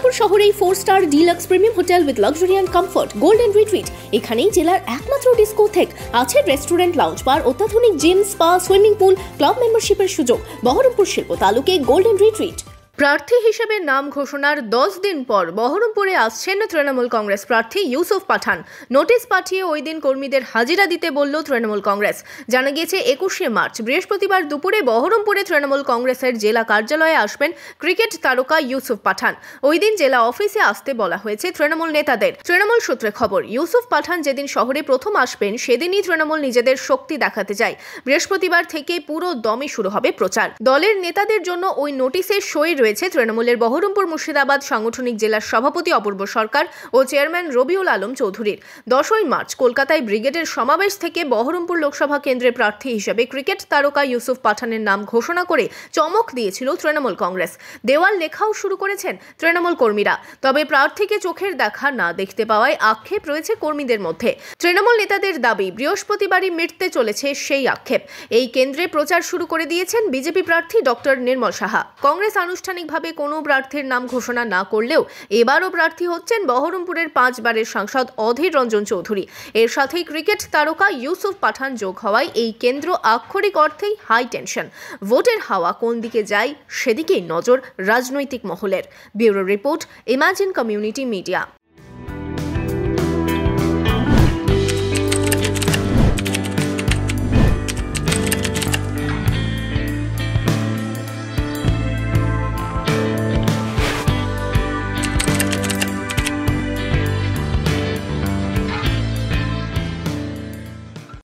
বহরমপুর শহরেই 4 star deluxe premium hotel with luxury and comfort golden retreat. এখানেই জেলার একমাত্র ডিস্কোথেক, আছে রেস্টুরেন্ট, লাউঞ্জ বার, অত্যাধুনিক gym, spa, swimming pool, club মেম্বারশিপের সুযোগ। বহরমপুর শিল্প তালুকে গোল্ডেন রিট্রিট। প্রার্থী হিসেবে নাম ঘোষণার 10 দিন পর বহরমপুরে আসছেন তৃণমূল কংগ্রেস প্রার্থী ইউসুফ পাঠান। নোটিশ পাঠিয়ে ওই দিন কর্মীদের হাজিরা দিতে বলল তৃণমূল কংগ্রেস। জানা গিয়েছে 21শে মার্চ বৃহস্পতিবার দুপুরে বহরমপুরে তৃণমূল কংগ্রেসের জেলা কার্যালয়ে আসবেন ক্রিকেট তারকা ইউসুফ পাঠান। ওই দিন জেলা অফিসে আসতে বলা হয়েছে তৃণমূল নেতাদের। তৃণমূল সূত্রে খবর, ইউসুফ পাঠান যেদিন শহরে প্রথম আসবেন সেদিনই তৃণমূল নিজেদের শক্তি দেখাতে চায়। বৃহস্পতিবার থেকে পুরো দমে শুরু হবে প্রচার। দলের নেতাদের জন্য ওই নোটিশে সই রয়েছে তৃণমূলের বহরমপুর মুর্শিদাবাদ সাংগঠনিক জেলার সভাপতি অপূর্ব সরকার ও চেয়ারম্যান রবিউল আলম চৌধুরীর। 10ই মার্চ কলকাতায় ব্রিগেডের সমাবেশ থেকে বহরমপুর লোকসভা কেন্দ্রে প্রার্থী হিসেবে ক্রিকেট তারকা ইউসুফ পাঠানের নাম ঘোষণা করে চমক দিয়েছিল তৃণমূল কংগ্রেস। দেওয়াল লেখাও শুরু করেছেন তৃণমূল কর্মীরা। তবে প্রার্থীকে চোখের দেখা না দেখতে পাওয়ায় আক্ষেপ রয়েছে কর্মীদের মধ্যে। তৃণমূল নেতাদের দাবি, বৃহস্পতিবারই মিটতে চলেছে সেই আক্ষেপ। এই কেন্দ্রে প্রচার শুরু করে দিয়েছেন বিজেপি প্রার্থী ডক্টর নির্মল সাহা। কংগ্রেস আনুষ্ঠানিকভাবে কোনো প্রার্থীর নাম ঘোষণা না করলেও এবারও প্রার্থী হচ্ছেন বহরমপুরের 5 বারের সাংসদ অধীর রঞ্জন চৌধুরী। এর সাথেই ক্রিকেট তারকা ইউসুফ পাঠান যোগ হওয়ায় এই কেন্দ্র আক্ষরিক অর্থেই হাই টেনশন। ভোটের হাওয়া কোন দিকে যায় সেদিকেই নজর রাজনৈতিক মহলের। Bureau report, imagine community media.